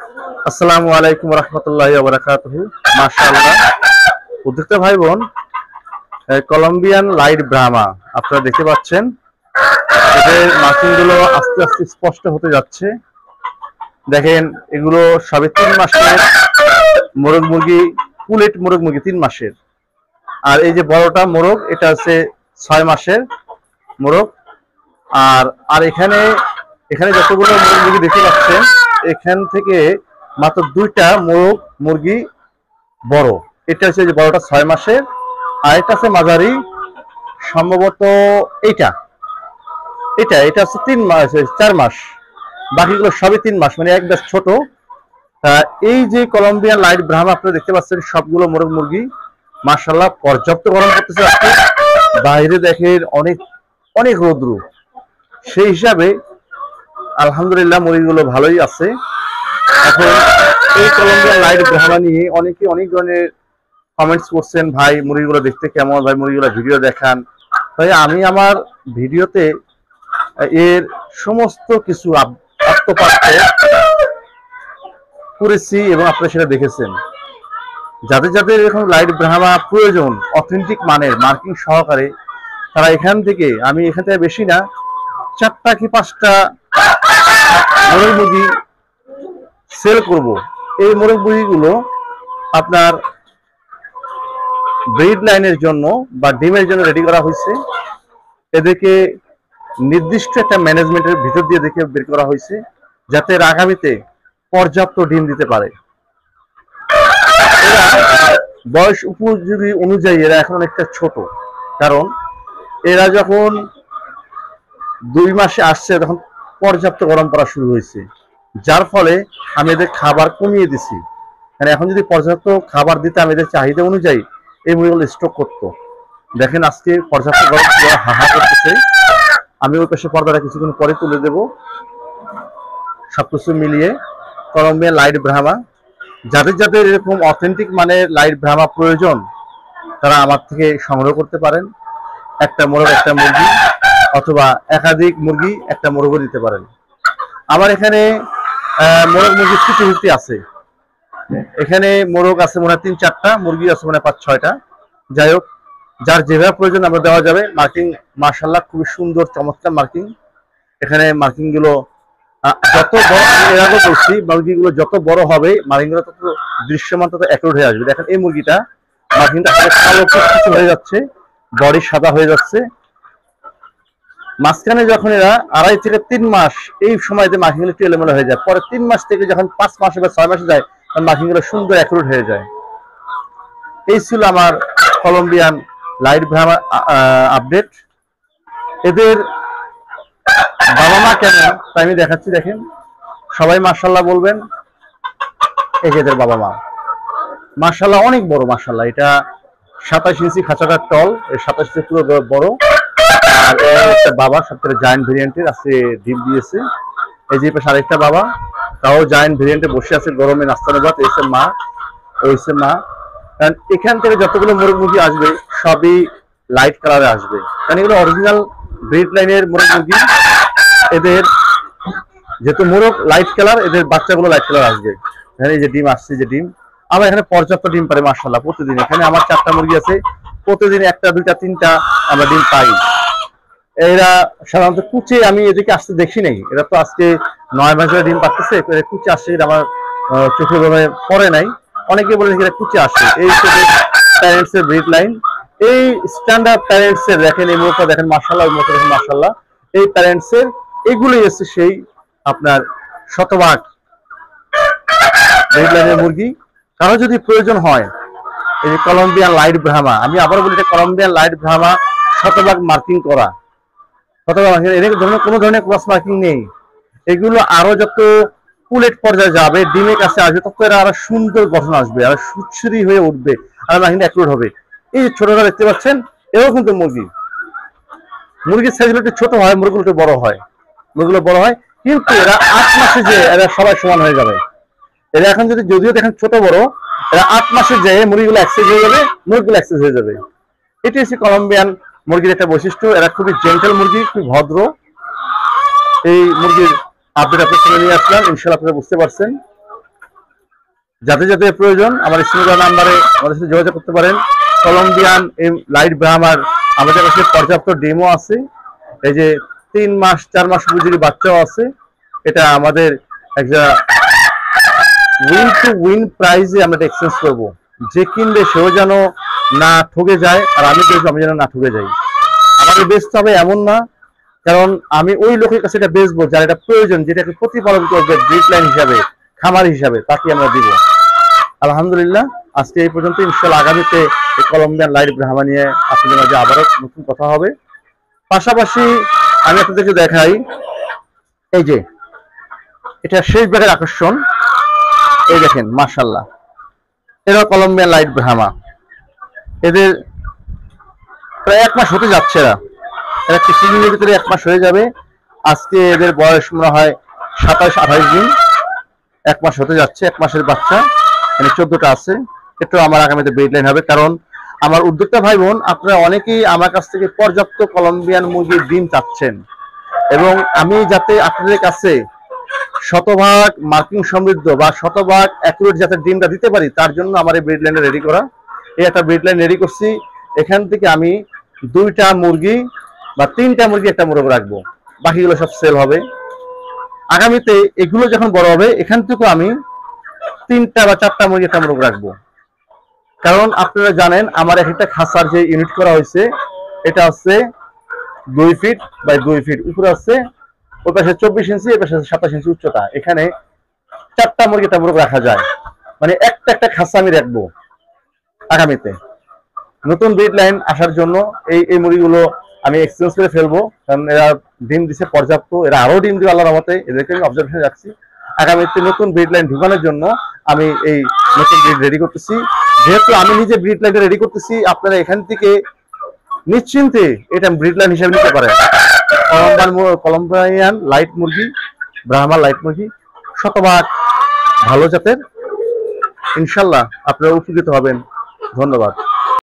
আসসালামু আলাইকুম রহমতুল্লাহি ওয়া বারাকাতুহু। মাশাআল্লাহ, উদ্যোক্তা ভাই বোন, কলম্বিয়ান লাইট ব্রাহ্মা আপনারা দেখতে পাচ্ছেন। এদের মার্কিং গুলো আস্তে আস্তে স্পষ্ট হতে যাচ্ছে। দেখেন, এগুলো সবে 3 মাসের মোরগ মুরগি, পুলেট মোরগ মুরগি 3 মাসের। আর এই যে বড়টা মোরগ, এটা হচ্ছে 6 মাসের মোরগ। আর আর এখানে এখানে যতগুলো মোরগ মুরগি দেখতে পাচ্ছেন, এখান থেকে মাত্র 2টা মোরগ মুরগি বড়। এটা হচ্ছে যে বড়টা 6 মাসের, আর এটা আছে মাঝারি, সম্ভবত এটা এটা এটা হচ্ছে 3 মাস 4 মাস, বাকিগুলো সবই 3 মাস, মানে এক ব্যাচ ছোট। এই যে কলম্বিয়ান লাইট ব্রাহ্মা আপনারা দেখতে পাচ্ছেন, সবগুলো মোরগ মুরগি মাশাআল্লাহ পর্যাপ্ত গরম করতেছে। আজকে বাইরে দেখেন অনেক অনেক রৌদ্র, সেই হিসাবে আলহামদুলিল্লাহ মুরগিগুলো ভালোই আছে। এখন এই কলম্বিয়ান লাইট ব্রাহ্মা নিয়ে অনেকে অনেক ধরনের কমেন্টস করছেন, ভাই মুরগিগুলো দেখতে কেমন, ভাই মুরগিগুলো ভিডিও দেখান। তাই আমি আমার ভিডিওতে এর সমস্ত কিছু আত্মপাঠ্য করেছি এবং আপনারা সেটা দেখেছেন। যাদের যাদের এরকম লাইট ব্রাহ্মা প্রয়োজন অথেন্টিক মানের মার্কিং সহকারে, তারা এখান থেকে বেশি না 4টা কি 5টা মোরগ মুরগি সেল করব। এই মোরগ মুরগিগুলো আপনার ব্রিড লাইনের জন্য বা ডিমের জন্য রেডি করা হয়েছে। এদেরকে নির্দিষ্ট একটা ম্যানেজমেন্টের ভিতর দিয়ে দেখে বের করা হয়েছে, যাতে আগামীতে পর্যাপ্ত ডিম দিতে পারে। এরা বয়স উপযোগী অনুযায়ী এরা এখন অনেকটা ছোট, কারণ এরা যখন 2 মাসে আসছে তখন পর্যাপ্ত গরম পড়া শুরু হয়েছে, যার ফলে আমি এদের খাবার কমিয়ে দিছি। মানে এখন যদি পর্যাপ্ত খাবার দিতাম এদের চাহিদা অনুযায়ী, এই মুরগিগুলো স্টক করতো। দেখেন আজকে পর্যাপ্ত গরম হাহা করতেছে। আমি ওই পাশে পর্দাটা কিছুক্ষণ পরে তুলে দেব। সবকিছু মিলিয়ে কলম্বিয়ান লাইট ব্রাহ্মা, যাদের যাদের এরকম অথেন্টিক মানের লাইট ব্রাহ্মা প্রয়োজন, তারা আমার থেকে সংগ্রহ করতে পারেন। একটা মোরগ একটা মুরগি, অথবা একাধিক মুরগি একটা মোরগও দিতে পারেন। আমার এখানে মোরগ মুরগি 50-50 আছে। এখানে মোরগ আছে মনে হয় 3-4টা, মুরগি আছে মনে হয় 5-6টা। যাই হোক, যার যেভাবে প্রয়োজন আমরা দেওয়া যাবে। মার্কিং মাশাআল্লাহ খুবই সুন্দর চমৎকার মার্কিং। এখানে মার্কিং গুলো যত বড়, এর আগে বলছি, মুরগিগুলো যত বড় হবে মার্কিং গুলো তত দৃশ্যমান, তত অ্যাকুরেট হয়ে আসবে। দেখেন এই মুরগিটা মার্কিংটা কালো কিছু হয়ে যাচ্ছে, বডি সাদা হয়ে যাচ্ছে। মাঝখানে যখন এরা 2.5 থেকে 3 মাস, এই সময়তে মার্কিং গুলো একটু এলোমেলো হয়ে যায়। পরে 3 মাস থেকে যখন 5 মাসে বা 6 মাসে যায়, তখন মার্কিং গুলো সুন্দর অ্যাকুরেট হয়ে যায়। এই ছিল আমার কলম্বিয়ান লাইট ব্রাহ্মা আপডেট। এদের বাবা মা কেমন তাই আমি দেখাচ্ছি। দেখেন, সবাই মাশাআল্লাহ বলবেন। এই যে এদের বাবা মা মাশাআল্লাহ অনেক বড়। মাশাআল্লাহ, এটা 27 ইঞ্চি খাঁচাটার টল, 27 ইঞ্চি পুরো বড়। আর একটা বাবা সবথেকে জায়ান্ট ভেরিয়েন্টের আছে, ডিম দিয়েছে। এই যে পাশে আরেকটা বাবা, তাও জায়ান্ট ভেরিয়েন্টে বসে আছে গরমে নাস্তা নেবার। এসে মা, ওইসে মা। কারণ এখান থেকে যতগুলো মোরগ মুরগি আসবে সবই লাইট কালারে আসবে, কারণ এগুলো অরিজিনাল ব্রিড লাইনের মোরগ মুরগি। এদের যেহেতু মোরগ লাইট কালার, এদের বাচ্চাগুলো লাইট কালার আসবে। এখানে এই যে ডিম আসছে, যে ডিম আমার এখানে পর্যাপ্ত ডিম পারে মাশাআল্লাহ প্রতিদিন। এখানে আমার 4টা মুরগি আছে, প্রতিদিন 1টা 2টা 3টা আমরা ডিম পাই। এরা সাধারণত কুচে আমি এদিকে আসতে দেখি নাই। এরা তো আজকে 9 মাস ধরে ডিম পাচ্ছে, কুচে আসছে, আমার চোখে পড়ে নাই। অনেকে বলে এরা কুচে আসে। এই প্যারেন্টস এর ব্রিড লাইন, এই স্ট্যান্ডার্ড প্যারেন্টস এর দেখেন, এই মুখটা দেখেন মাশাআল্লাহ, ওই মুখটা দেখেন মাশাআল্লাহ। এই প্যারেন্টস এর এগুলোই এসছে সেই আপনার শতভাগ ব্রিড লাইনের মুরগি। কারো যদি প্রয়োজন হয়, এই যে কলম্বিয়ান লাইট ব্রাহ্মা, আমি আবার বলি এটা কলম্বিয়ান লাইট ব্রাহ্মা, শতভাগ মার্কিং করা, শতভাগ মার্কিং। এর ধরনের কোনো ধরনের ক্রস মার্কিং নেই। এগুলো আরো যত পুলেট পর্যায়ে যাবে, ডিমের কাছে আসবে, তত এরা আরো সুন্দর গঠন আসবে, আর সুচ্ছুরি হয়ে উঠবে, আর মার্কিংটা অ্যাকুরেট হবে। এই যে ছোটরা দেখতে পাচ্ছেন, এও কিন্তু মুরগির সাইজগুলো একটু ছোট হয়, মুরগিগুলো একটু বড় হয়, মুরগিগুলো বড় হয়। কিন্তু এরা 8 মাসে যে এরা সবাই সমান হয়ে যাবে। এরা এখন যদিও দেখেন ছোট বড়, এরা 8 মাসে যে মুরগিগুলো এক্সারসাইজ হয়ে যাবে, মুরগিগুলো এক্সারসাইজ হয়ে যাবে। এটি হচ্ছে কলম্বিয়ান মুরগির একটা বৈশিষ্ট্য। এরা খুবই জেন্টাল মুরগি, খুবই ভদ্র। এই মুরগির আপডেট আপনার সামনে নিয়ে আসলাম, ইনশাআল্লাহ আপনারা বুঝতে পারছেন। যাদের যাদের প্রয়োজন আমার স্ক্রিনে দেওয়া নাম্বারে আমাদের সাথে যোগাযোগ করতে পারেন। কলম্বিয়ান এই লাইট ব্রাহ্মার আমাদের কাছে পর্যাপ্ত ডেমো আছে। এই যে 3 মাস 4 মাস উপযোগী বাচ্চাও আছে। এটা আমাদের একটা উইন টু উইন প্রাইজে আমরা এক্সচেঞ্জ করব। যে কিনবে সেও যেন না ঠকে যায়, আর আমি যেন না ঠকে যাই। আমাদের বেচতে হবে এমন না, কারণ আমি ওই লোকের কাছে এটা বেচবো যার এটা প্রয়োজন, যেটাকে প্রতিপালন করবে ব্রিড লাইন হিসাবে, খামার হিসাবে, তাকে আমরা দিব। আলহামদুলিল্লাহ, আজকে এই পর্যন্ত। ইনশাআল্লাহ আগামীতে এই কলম্বিয়ান লাইট ব্রাহ্মা নিয়ে আপনাদের মাঝে আবারও নতুন কথা হবে। পাশাপাশি আমি আপনাদেরকে দেখাই, এই যে এটা শেষ ভাগের আকর্ষণ। এই দেখেন মাশাআল্লাহ, এরা কলম্বিয়ান লাইট ব্রাহ্মা। এদের প্রায় 1 মাস হতে যাচ্ছে। এরা কিছুদিনের ভিতরে 1 মাস হয়ে যাবে। আজকে এদের বয়স মনে হয় 27-28 দিন। 1 মাস হতে যাচ্ছে। 1 মাসের বাচ্চা, মানে 14টা আছে। এটা আমার আগামীতে ব্রিড লাইন হবে। কারণ আমার উদ্যোক্তা ভাই বোন আপনারা অনেকেই আমার কাছ থেকে পর্যাপ্ত কলম্বিয়ান মুরগির ডিম চাচ্ছেন, এবং আমি যাতে আপনাদের কাছে শতভাগ মার্কিং সমৃদ্ধ বা শতভাগ অ্যাকুরেট যাতে ডিমটা দিতে পারি, তার জন্য আমার এই ব্রিড লাইনটা রেডি করা। এই একটা ব্রিড লাইন রেডি করছি। এখান থেকে আমি 2টা মুরগি বা 3টা মুরগি একটা মোরগ রাখবো, বাকিগুলো সব সেল হবে। আগামীতে এগুলো যখন বড় হবে, এখান থেকে আমি 3টা বা 4টা মুরগি একটা মোরগ রাখবো। কারণ আপনারা জানেন আমার একটা খাসার যে ইউনিট করা হয়েছে, এটা হচ্ছে 2 ফিট বাই 2 ফিট, উপরে আছে ওই পাশে 24 ইঞ্চি, এর পাশে 27 ইঞ্চি উচ্চতা। এখানে 4টা মুরগি একটা মোরগ রাখা যায়, মানে একটা খাসা আমি রাখবো। আগামীতে নতুন ব্রিড লাইন আসার জন্য এই মুরগিগুলো আমি এক্সচেঞ্জ করে ফেলবো, কারণ এরা ডিম দিছে পর্যাপ্ত। এরা আরো ডিম দিবে আল্লাহর রহমতে, এদেরকে আমি অবজারভেশনে রাখছি। আগামীতে নতুন ব্রিড লাইন ঢুকানোর জন্য আমি এই নতুন ব্রিড রেডি করতেছি। যেহেতু আমি নিজে ব্রিড লাইনটা রেডি করতেছি, আপনারা এখান থেকে নিশ্চিন্তে এটা ব্রিড লাইন হিসেবে নিতে পারেন। কলম্বিয়ান লাইট মুরগি, ব্রাহ্মা লাইট মুরগি, শতভাগ ভালো জাতের। ইনশাল্লাহ আপনারা উপকৃত হবেন। ধন্যবাদ।